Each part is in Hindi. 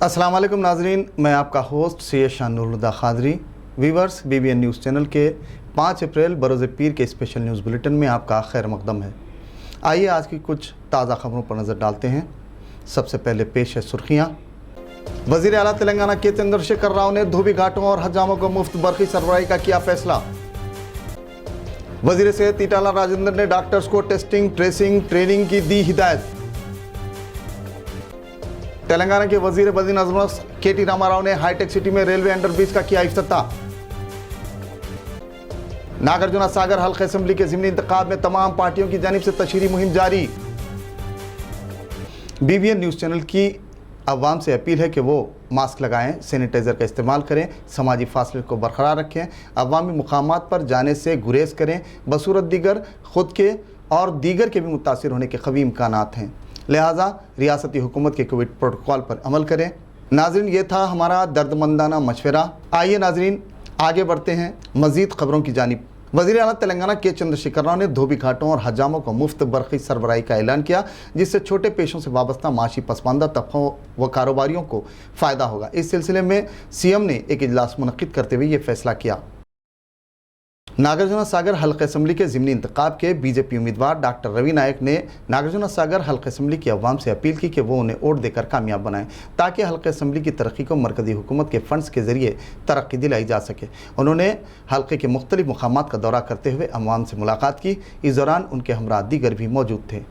अस्सलाम वालेकुम नाजरीन, मैं आपका host Syed Shanurullah Qadri. Viewers, BBN news channel के 5 अप्रैल बरोज़ पीर के स्पेशल न्यूज़ बुलेटिन में आपका खैर मकदम है। आइए आज की कुछ ताज़ा खबरों पर नज़र डालते हैं। सबसे पहले पेश है सुर्खियाँ। वज़ीर आला तेलंगाना के चंद्रशेखर राव ने धोबी घाटों और हजामों को मुफ्त बरक़ी सरबराही का किया फैसला। वज़ीर सेहत ईटाला राजेंद्र ने डॉक्टर्स को टेस्टिंग ट्रेसिंग ट्रेनिंग की दी हिदायत। तेलंगाना के वजीर बदी नजमस KT रामाराव ने हाईटेक सिटी में रेलवे अंडरब्रिज का किया इफ्तिताह। नागार्जुन सागर हल्का असेंबली के ज़िमनी इंतखाब में तमाम पार्टियों की जानिब से तशहीरी मुहिम जारी। BBN न्यूज़ चैनल की अवाम से अपील है कि वो मास्क लगाएं, सैनिटाइज़र का इस्तेमाल करें, समाजी फासले को बरकरार रखें, अवामी मुकामात पर जाने से गुरेज करें, बसूरत दीगर खुद के और दीगर के भी मुतासिर होने के कवी इम्कानात हैं, लिहाजा रियासती हुकूमत के कोविड प्रोटोकॉल पर अमल करें। नाजरीन, ये था हमारा दर्दमंदाना मशवरा। आइए नाजरीन आगे बढ़ते हैं मज़ीद ख़बरों की जानिब। वज़ीर आला तेलंगाना के चंद्रशेखर राव ने धोबी घाटों और हजामों को मुफ्त बरक़ी सरबराही का ऐलान किया, जिससे छोटे पेशों से वाबस्ता माशी पसमानदा तबकों व कारोबारियों को फ़ायदा होगा। इस सिलसिले में CM ने एक इजलास मुनक़्क़िद करते हुए ये फैसला किया। नागार्जुन सागर हल्का असेंबली के ज़िमनी इंतखाब के BJP उम्मीदवार डॉक्टर रवि नायक ने नागार्जुन सागर हल्का असेंबली की अवाम से अपील की कि वो उन्हें वोट देकर कामयाब बनाएं, ताकि हल्का असेंबली की तरक्की को मरकज़ी हुकूमत के फ़ंड्स के ज़रिए तरक्की दिलाई जा सके। उन्होंने हल्के के मुख्तलिफ मकामात का दौरा करते हुए अवाम से मुलाकात की। इस दौरान उनके हमरा दीगर भी मौजूद थे।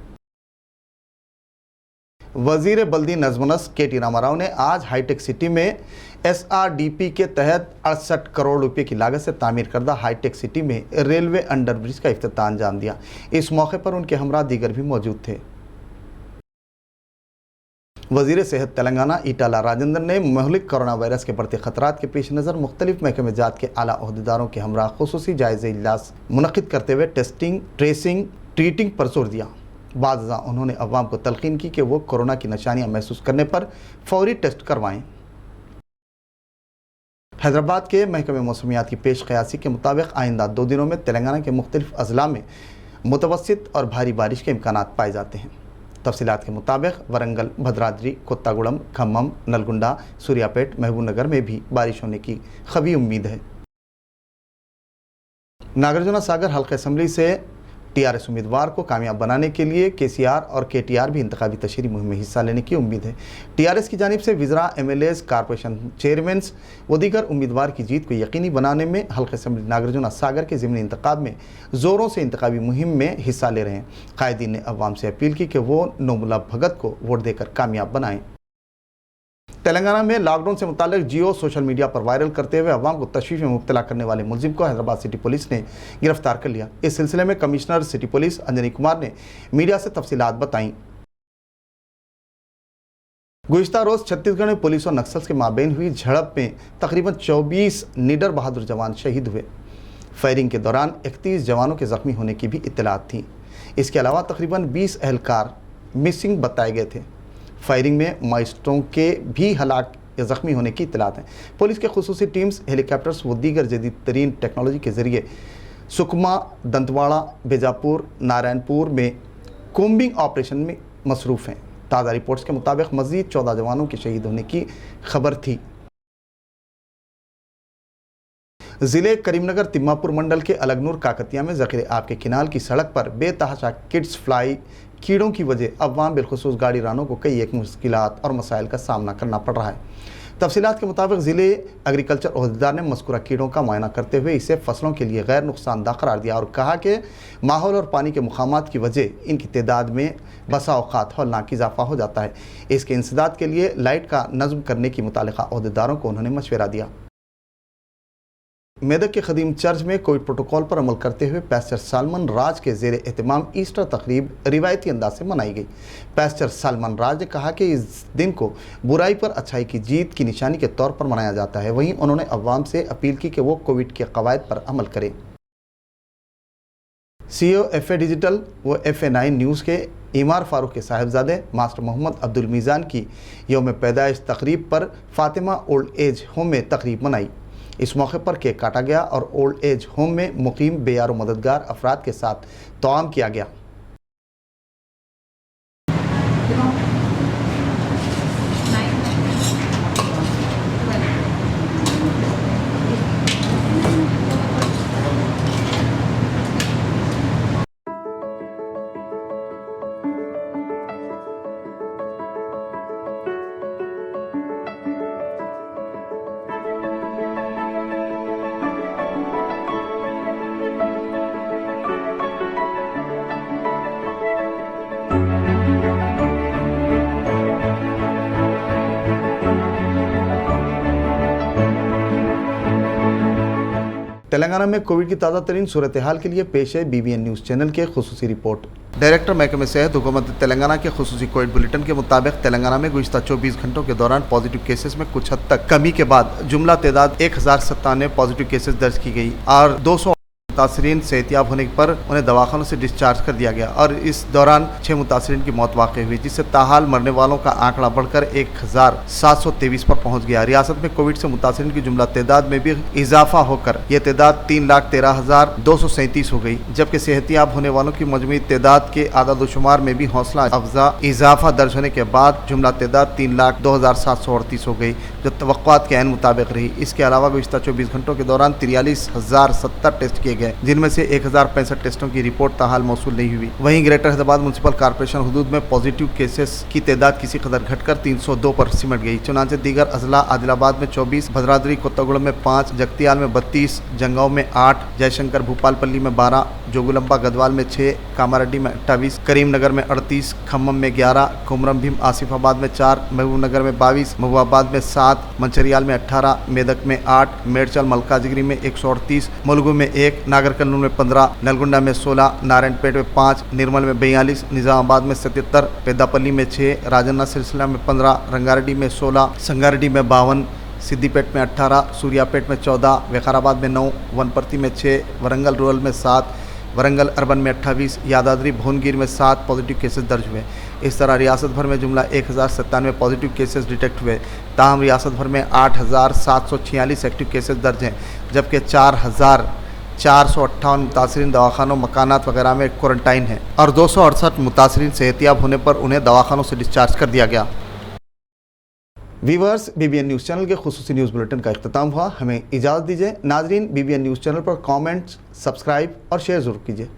वज़ीर बल्दी नज़मनस KT रामाराव ने आज हाईटेक सिटी में SRDP के तहत 68 करोड़ रुपए की लागत से तामीर करदा हाईटेक सिटी में रेलवे अंडरब्रिज का इफ्तिताह अंजाम दिया। इस मौके पर उनके हमरा दीगर भी मौजूद थे। वज़ीर सेहत तेलंगाना ईटाला राजेंद्र ने महलिक कोरोना वायरस के बढ़ते खतरात के पेश नज़र मुख्तलिफ महकमे जात के आला ओहदेदारों के हमरा खुसूसी जायज़े इजलास मुनक़्क़िद करते हुए टेस्टिंग ट्रेसिंग ट्रीटिंग पर जोर दिया। बाज़ उन्होंने अवाम को तलकीन की कि वो कोरोना की निशानियाँ महसूस करने पर फौरी टेस्ट करवाएं। हैदराबाद के महकमे मौसमियात की पेश क़यासी के मुताबिक आइंदा 2 दिनों में तेलंगाना के मुख्तलिफ अज़ला में मुतवस्सित और भारी बारिश के इम्कानात पाए जाते हैं। तफसीलात के मुताबिक वरंगल, भद्राद्री, कोत्तागुड़म, खम्मम, नलगुंडा, सूर्यापेट, महबूबनगर में भी बारिश होने की खबी उम्मीद है। नागार्जुन सागर हल्का असेंबली से TRS उम्मीदवार को कामयाब बनाने के लिए KCR और KTR भी इंतखाबी तशहीरी मुहिम में हिस्सा लेने की उम्मीद है। TRS की जानिब से विज़रा, MLAs, कॉरपोरेशन चेयरमैन व दीगर उम्मीदवार की जीत को यकीनी बनाने में हल्का असेंबली नागार्जुन सागर के ज़िमनी इंतखाब में ज़ोरों से इंतखाबी मुहिम में हिस्सा ले रहे हैं। कायदीन ने अवाम से अपील की कि वो नोमुला भगत को वोट देकर कामयाब बनाएं। तेलंगाना में लॉकडाउन से मुतालिक जियो सोशल मीडिया पर वायरल करते हुए अवाम को तशवीश में मुब्तला करने वाले मुलजिम को हैदराबाद सिटी पुलिस ने गिरफ्तार कर लिया। इस सिलसिले में commissioner city police Anjani Kumar ने मीडिया से तफसीलात बताईं। गुज़िश्ता रोज़ छत्तीसगढ़ में पुलिस और नक्सल्स के माबैन हुई झड़प में तकरीबन 24 निडर बहादुर जवान शहीद हुए। फायरिंग के दौरान 31 जवानों के ज़ख्मी होने की भी इत्तलात थी। इसके अलावा तकरीबन 20 एहलकार मिसिंग बताए गए थे। फायरिंग में माइस्टरों के भी हलाक या ज़ख्मी होने की इत्तलात हैं। पुलिस के खुसूसी टीम्स हेलीकॉप्टर्स व दीगर जदीद तरीन टेक्नोलॉजी के ज़रिए सुकमा, दंतवाड़ा, बीजापुर, नारायणपुर में कोम्बिंग ऑपरेशन में मसरूफ़ हैं। ताज़ा रिपोर्ट्स के मुताबिक मज़ीद 14 जवानों के शहीद होने की खबर थी। ज़िले करीमनगर तिम्मापुर मंडल के अलगनूर काकतिया में ज़ख़ीरे आब के किनाल की सड़क पर बेतहाशा किड्स फ्लाई कीड़ों की वजह अवाम बिलखुसूस गाड़ी रानों को कई एक मुश्किलात और मसाइल का सामना करना पड़ रहा है। तफसीलात के मुताबिक ज़िले एग्रीकल्चर ओहदेदार ने मज़कूरा कीड़ों का मुआयना करते हुए इसे फसलों के लिए गैर नुकसानदा करार दिया और कहा कि माहौल और पानी के मुकामात की वजह इनकी तादाद में बसा औक़ात हौलनाक इजाफा हो जाता है। इसके इंसदाद के लिए लाइट का नज़्म करने की मुतालिका ओहदेदारों को उन्होंने मशवरा दिया। मेदक के खदीम चर्च में कोविड प्रोटोकॉल पर अमल करते हुए पैस्टर सालमन राज के ज़ेर एहतमाम ईस्टर तकरीब रिवायती अंदाज से मनाई गई। पैस्टर सालमन राज ने कहा कि इस दिन को बुराई पर अच्छाई की जीत की निशानी के तौर पर मनाया जाता है। वहीं उन्होंने अवाम से अपील की कि वो कोविड के कवायद पर अमल करें। CEO FA डिजिटल व FA9 न्यूज़ के ईमार फारूक के साहिबजादे मास्टर मोहम्मद अब्दुल मीज़ान की यौम पैदाइश तकरीब पर फातिमा ओल्ड एज होम में तकरीब मनाई। इस मौके पर केक काटा गया और ओल्ड एज होम में मुकीम बेयार मददगार अफराद के साथ तौआम किया गया। तेलंगाना में कोविड की ताज़ा तरीन सूरत हाल के लिए पेश है BBN न्यूज़ चैनल के खुसूसी रिपोर्ट। डायरेक्टर महकमे सेहत हुकूमत तेलंगाना के खुसूसी कोविड बुलेटिन के मुताबिक तेलंगाना में गुज़िश्ता 24 घंटों के दौरान पॉजिटिव केसेस में कुछ हद तक कमी के बाद जुमला तादाद 1097 पॉजिटिव केसेस दर्ज की गई और 200 मुतासरीन सेहतियाब होने पर उन्हें दवाखानों से डिस्चार्ज कर दिया गया और इस दौरान 6 मुतासरीन की मौत वाक़ई हुई, जिससे ताहाल मरने वालों का आंकड़ा बढ़कर 1723 पर पहुंच गया। रियासत में कोविड से मुतासरीन की जुमला तादाद में भी इजाफा होकर यह तादाद 3,13,237 हो गई, जबकि सेहतियाब होने वालों की मजमूई तादाद के आदादोशुमार में भी हौसला अफजा इजाफा दर्ज होने के बाद जुमला तादाद 3,02,738 हो गई, जो तवक्कुआत के ऐन मुताबिक रही। इसके अलावा गुज़िश्ता 24 घंटों के दौरान 43,070 टेस्ट किए गए, जिनमें से 1065 टेस्टों की रिपोर्ट ताहाल मौसूल नहीं हुई। वहीं ग्रेटर हैदराबाद म्युनिसिपल कॉर्पोरेशन हुदूद में पॉजिटिव केसेस की तादाद किसी कदर घटकर 302 पर सिमट गई। चुनांचे दीगर अजला आदिलाबाद में 24, भद्राद्री कोत्तागुड़म में 5, जगतियाल में 32, जंगांव में 8, जयशंकर भूपालपल्ली में 12, जोगुलंबा गदवाल में 6, कामारेड्डी में 28, करीमनगर में 38, खम्मम में 11, कुमरम भीम आसिफाबाद में 4, महबूबनगर में 22, महबूबाबाद में 7, मंचरियाल में 18, मेदक में 8, मेडचल मलकाजगिरी में 138, मुलुगु में 1, नागर कर्नूल में 15, नलगुंडा में 16, नारायणपेट में 5, निर्मल में 42, निजामाबाद में 77, पेदापल्ली में 6, राजन्ना सिलसिला में 15, रंगारेड्डी में 16, संगारेड्डी में 52, सिद्दीपेट में 18, सूर्यापेट में 14, विकाराबाद में 9, वनपर्ती में 6, वरंगल रूरल में 7, वरंगल अर्बन में 28, यादाद्री भुवनगिर में 7 पॉजिटिव केसेस दर्ज हुए। इस तरह रियासत भर में जुमला 1097 पॉजिटिव केसेस डिटेक्ट हुए। ताहम रियासत भर में 8,746 एक्टिव केसेस दर्ज हैं, जबकि 4,458 मुतासरीन दवाखानों, मकानात वगैरह में क्वारंटाइन हैं और 268 मुतासरीन सेहतियाब होने पर उन्हें दवाखानों से डिस्चार्ज कर दिया गया। वीवर्स, BBN न्यूज़ चैनल के खुसूसी न्यूज़ बुलेटिन का इख्तिताम हुआ। हमें इजाज़त दीजिए। नाजरीन, BBN न्यूज़ चैनल पर कमेंट्स, सब्सक्राइब और शेयर ज़रूर कीजिए।